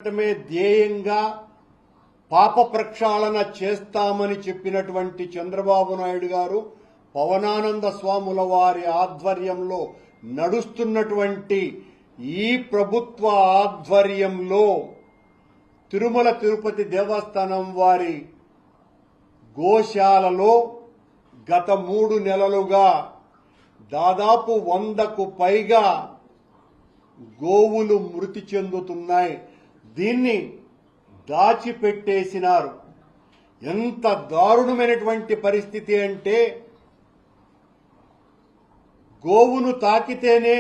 ధ్యేయంగా పాప ప్రక్షాళన చేస్తామని చెప్పినటువంటి చంద్రబాబు నాయుడు గారు పవనానంద స్వాముల వారి ఆధ్వర్యంలో నడుస్తున్నటువంటి ఈ ప్రభుత్వ ఆధ్వర్యంలో తిరుమల తిరుపతి దేవస్థానం వారి గోశాలలో గత 3 నెలలుగా దాదాపు 100కు పైగా గోవులు మృతి చెందుతున్నాయి. దీన్ని దాచిపెట్టేసినారు. ఎంత దారుణమైనటువంటి పరిస్థితి అంటే గోవును తాకితేనే,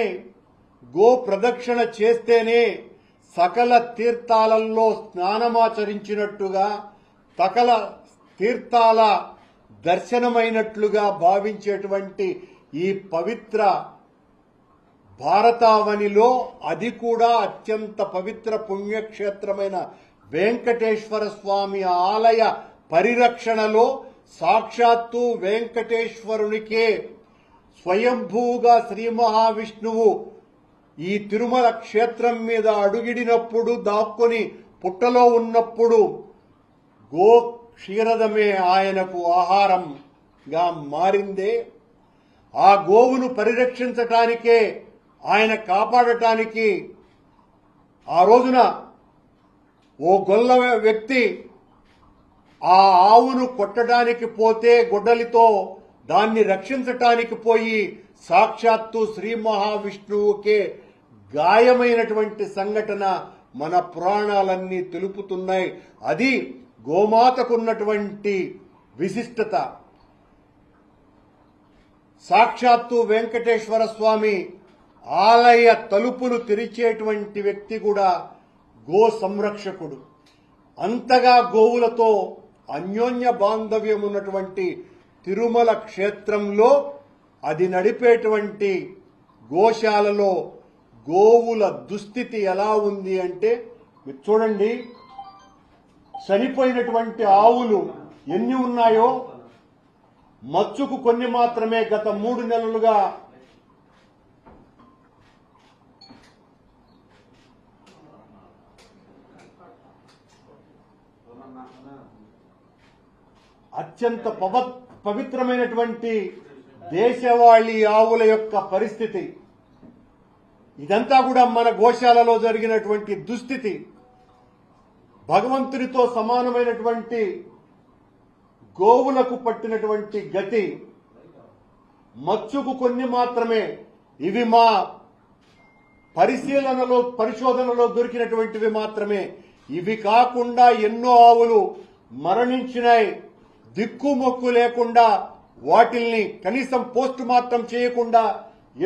గో ప్రదక్షిణ చేస్తేనే సకల తీర్థాలలో స్నానమాచరించినట్టుగా, సకల తీర్థాల దర్శనమైనట్లుగా భావించేటువంటి ఈ పవిత్ర భారతావనిలో, అది కూడా అత్యంత పవిత్ర పుణ్యక్షేత్రమైన వెంకటేశ్వర స్వామి ఆలయ పరిరక్షణలో సాక్షాత్తు వెంకటేశ్వరునికే స్వయంభూగా శ్రీ మహావిష్ణువు ఈ తిరుమల క్షేత్రం మీద అడుగిడినప్పుడు, దాక్కుని పుట్టలో ఉన్నప్పుడు గో క్షీరదమే ఆయనకు ఆహారంగా మారిందే. ఆ గోవును పరిరక్షించటానికే, ఆయన కాపాడటానికి ఆ రోజున ఓ గొల్ల వ్యక్తి ఆ ఆవును కొట్టడానికి పోతే గొడ్డలితో దాన్ని రక్షించటానికి పోయి సాక్షాత్తు శ్రీ మహావిష్ణువుకే గాయమైనటువంటి సంఘటన మన పురాణాలన్నీ తెలుపుతున్నాయి. అది గోమాతకున్నటువంటి విశిష్టత. సాక్షాత్తు వెంకటేశ్వర స్వామి ఆలయ తలుపులు తెరిచేటువంటి వ్యక్తి కూడా గో సంరక్షకుడు. అంతగా గోవులతో అన్యోన్య బాంధవ్యం ఉన్నటువంటి తిరుమల క్షేత్రంలో, అది నడిపేటువంటి గోశాలలో గోవుల దుస్థితి ఎలా ఉంది అంటే మీరు చూడండి. చనిపోయినటువంటి ఆవులు ఎన్ని ఉన్నాయో, మచ్చుకు కొన్ని మాత్రమే గత 3 నెలలుగా అత్యంత పవిత్రమైనటువంటి దేశవాళీ ఆవుల యొక్క పరిస్థితి. ఇదంతా కూడా మన గోశాలలో జరిగినటువంటి దుస్థితి. భగవంతునితో సమానమైనటువంటి గోవులకు పట్టినటువంటి గతి. మచ్చుకు కొన్ని మాత్రమే. ఇవి మా పరిశోధనలో దొరికినటువంటివి మాత్రమే. ఇవి కాకుండా ఎన్నో ఆవులు మరణించినాయి. దిక్కుమొక్కు లేకుండా వాటిల్ని కనీసం పోస్ట్ మార్టం చేయకుండా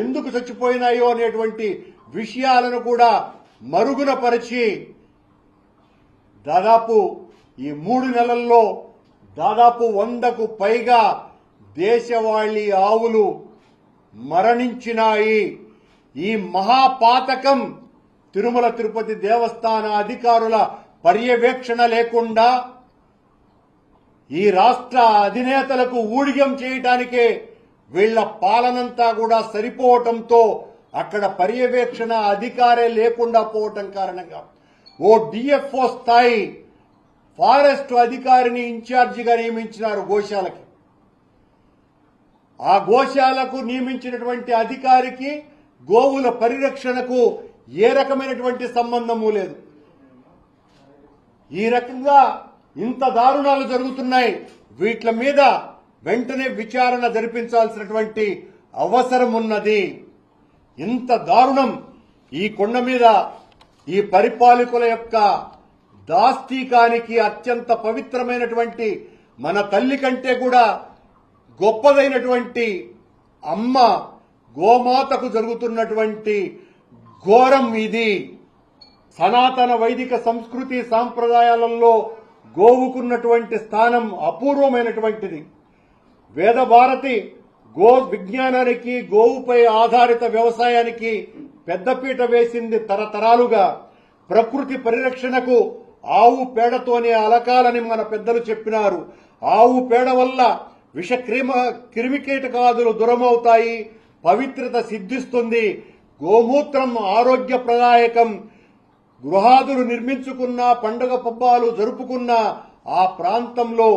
ఎందుకు చచ్చిపోయినాయో అనేటువంటి విషయాలను కూడా మరుగున పరిచి దాదాపు ఈ 3 నెలల్లో దాదాపు 100కు పైగా దేశవాళీ ఆవులు మరణించినాయి. ఈ మహాపాతకం తిరుమల తిరుపతి దేవస్థాన అధికారుల పర్యవేక్షణ లేకుండా, ఈ రాష్ట్ర అధినేతలకు ఊడిగం చేయటానికే వీళ్ల పాలనంతా కూడా సరిపోవటంతో అక్కడ పర్యవేక్షణ అధికారే లేకుండా పోవటం కారణంగా ఓ డిఎఫ్ఓ స్థాయి ఫారెస్ట్ అధికారిని ఇన్ఛార్జిగా నియమించినారు గోశాలకి. ఆ గోశాలకు నియమించినటువంటి అధికారికి గోవుల పరిరక్షణకు ఏ రకమైనటువంటి సంబంధము లేదు. ఈ రకంగా ఇంత దారుణాలు జరుగుతున్నాయి. వీట్ల మీద వెంటనే విచారణ జరిపించాల్సినటువంటి అవసరం ఉన్నది. ఇంత దారుణం ఈ కొండ మీద ఈ పరిపాలకుల యొక్క దాస్తీకానికి, అత్యంత పవిత్రమైనటువంటి మన తల్లి కంటే కూడా గొప్పదైనటువంటి అమ్మ గోమాతకు జరుగుతున్నటువంటి ఘోరం ఇది. సనాతన వైదిక సంస్కృతి సాంప్రదాయాలలో గోవుకున్నటువంటి స్థానం అపూర్వమైనటువంటిది. వేదభారతి గో విజ్ఞానానికి, గోవుపై ఆధారిత వ్యవసాయానికి పెద్దపీట వేసింది తరతరాలుగా. ప్రకృతి పరిరక్షణకు ఆవు పేడతోనే అలకాలని మన పెద్దలు చెప్పినారు. ఆవు పేడ వల్ల క్రిమికీటకాదులు దూరమవుతాయి, పవిత్రత సిద్ధిస్తుంది. గోమూత్రం ఆరోగ్యప్రదాయకం. గృహాదులు నిర్మించుకున్న, పండుగ పబ్బాలు జరుపుకున్న ఆ ప్రాంతంలో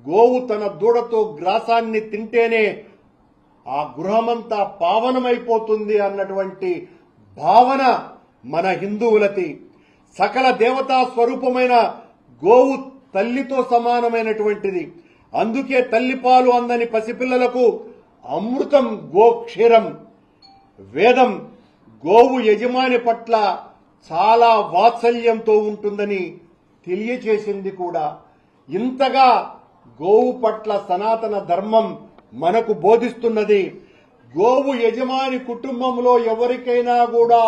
గోవు తన దూడతో గ్రాసాన్ని తింటేనే ఆ గృహమంతా పావనమైపోతుంది అన్నటువంటి భావన మన హిందువులది. సకల దేవతా స్వరూపమైన గోవు తల్లితో సమానమైనటువంటిది. అందుకే తల్లిపాలు అందని పసిపిల్లలకు అమృతం గోక్షీరం. వేదం గోవు యజమాని పట్ల చాలా వాత్సల్యంతో ఉంటుందని తెలియచేసింది కూడా. ఇంతగా గోవు పట్ల సనాతన ధర్మం మనకు బోధిస్తున్నది. గోవు యజమాని కుటుంబంలో ఎవరికైనా కూడా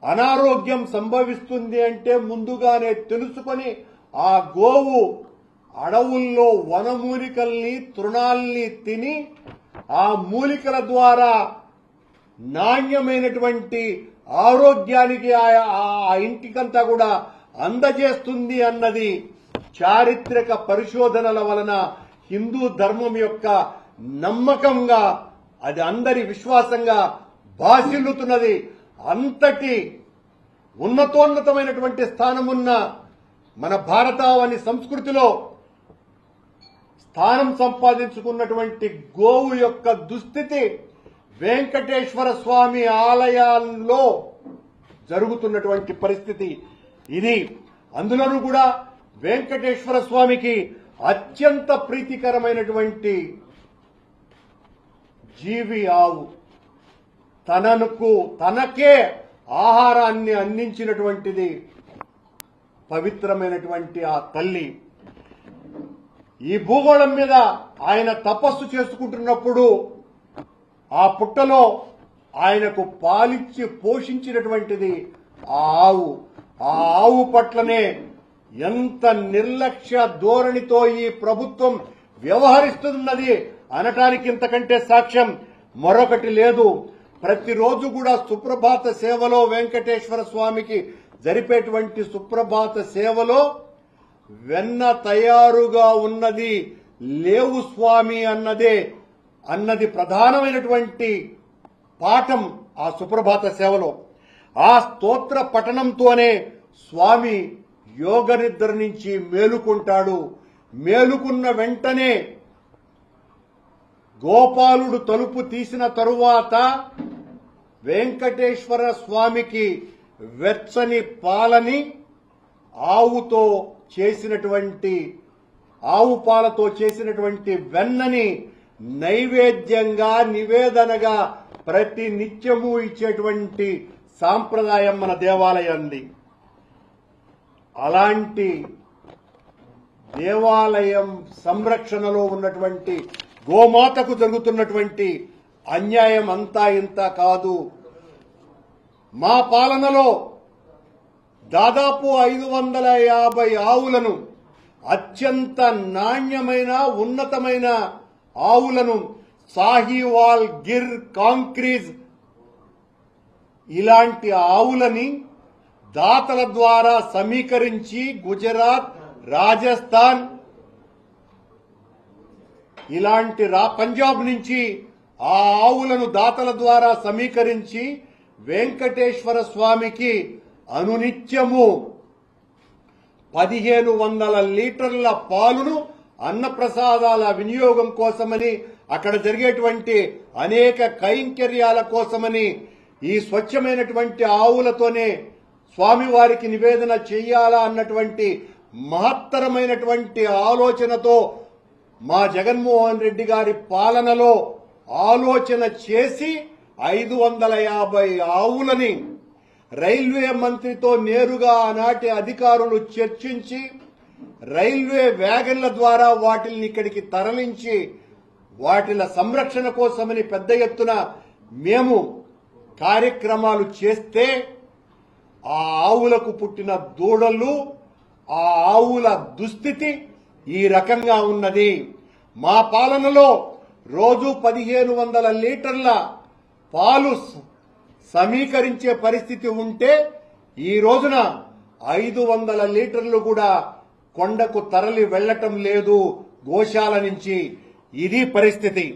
అనారోగ్యం సంభవిస్తుంది అంటే ముందుగానే తెలుసుకొని ఆ గోవు అడవుల్లో వనమూలికల్ని, తృణాల్ని తిని ఆ మూలికల ద్వారా నాణ్యమైనటువంటి ఆరోగ్యానికి ఆ ఇంటికంతా కూడా అందజేస్తుంది అన్నది చారిత్రక పరిశోధనల వలన హిందూ ధర్మం యొక్క నమ్మకంగా, అది అందరి విశ్వాసంగా భాసిల్లుతున్నది. అంతటి ఉన్నతోన్నతమైనటువంటి స్థానమున్న మన భారతావని సంస్కృతిలో స్థానం సంపాదించుకున్నటువంటి గోవు యొక్క దుస్థితి వెంకటేశ్వర స్వామి ఆలయాల్లో జరుగుతున్నటువంటి పరిస్థితి ఇది. అందులోనూ కూడా వెంకటేశ్వర స్వామికి అత్యంత ప్రీతికరమైనటువంటి జీవి ఆవు. తనకే ఆహారాన్ని అందించినటువంటిది పవిత్రమైనటువంటి ఆ తల్లి. ఈ భూగోళం మీద ఆయన తపస్సు చేసుకుంటున్నప్పుడు ఆ పుట్టలో ఆయనకు పాలిచ్చి పోషించినటువంటిది ఆ ఆవు. ఆ ఆవు పట్లనే ఎంత నిర్లక్ష్య ధోరణితో ఈ ప్రభుత్వం వ్యవహరిస్తున్నది అనటానికి ఇంతకంటే సాక్ష్యం మరొకటి లేదు. ప్రతిరోజు కూడా సుప్రభాత సేవలో వెంకటేశ్వర స్వామికి జరిపేటువంటి సుప్రభాత సేవలో వెన్న తయారుగా ఉన్నది లేవు స్వామి అన్నది ప్రధానమైనటువంటి పాఠం ఆ సుప్రభాత సేవలో. ఆ స్తోత్ర పఠనంతోనే స్వామి యోగ నిద్ర నుంచి మేలుకుంటాడు. మేలుకున్న వెంటనే గోపాలుడు తలుపు తీసిన తరువాత వెంకటేశ్వర స్వామికి వెచ్చని పాలని ఆవు పాలతో చేసినటువంటి వెన్నని నైవేద్యంగా, నివేదనగా ప్రతి నిత్యము ఇచ్చేటువంటి సాంప్రదాయం మన దేవాలయంది. అలాంటి దేవాలయం సంరక్షణలో ఉన్నటువంటి గోమాతకు జరుగుతున్నటువంటి అన్యాయం అంతా ఇంత కాదు. మా పాలనలో దాదాపు 550 ఆవులను, అత్యంత నాణ్యమైన ఉన్నతమైన ఆవులను, సాహివాల్, గిర్, కాంక్రీజ్ ఇలాంటి ఆవులని దాతల ద్వారా సమీకరించి గుజరాత్, రాజస్థాన్ ఇలాంటి పంజాబ్ నుంచి ఆ ఆవులను దాతల ద్వారా సమీకరించి వెంకటేశ్వర స్వామికి అనునిత్యము 1500 లీటర్ల పాలును అన్నప్రసాదాల వినియోగం కోసమని, అక్కడ జరిగేటువంటి అనేక కైంకర్యాల కోసమని ఈ స్వచ్ఛమైనటువంటి ఆవులతోనే స్వామివారికి నివేదన చెయ్యాలా అన్నటువంటి మహత్తరమైనటువంటి ఆలోచనతో మా జగన్మోహన్ రెడ్డి గారి పాలనలో ఆలోచన చేసి 550 ఆవులని రైల్వే మంత్రితో నేరుగా ఆనాటి అధికారులు చర్చించి రైల్వే వ్యాగన్ల ద్వారా వాటిని ఇక్కడికి తరలించి వాటిల సంరక్షణ కోసమని పెద్ద ఎత్తున మేము కార్యక్రమాలు చేస్తే ఆ ఆవులకు పుట్టిన దూడలు, ఆ ఆవుల దుస్థితి ఈ రకంగా ఉన్నది. మా పాలనలో రోజు 1500 లీటర్ల పాలు సమీకరించే పరిస్థితి ఉంటే ఈ రోజున 500 లీటర్లు కూడా కొండకు తరలి వెళ్లటం లేదు గోశాల నుంచి. ఇది పరిస్థితి.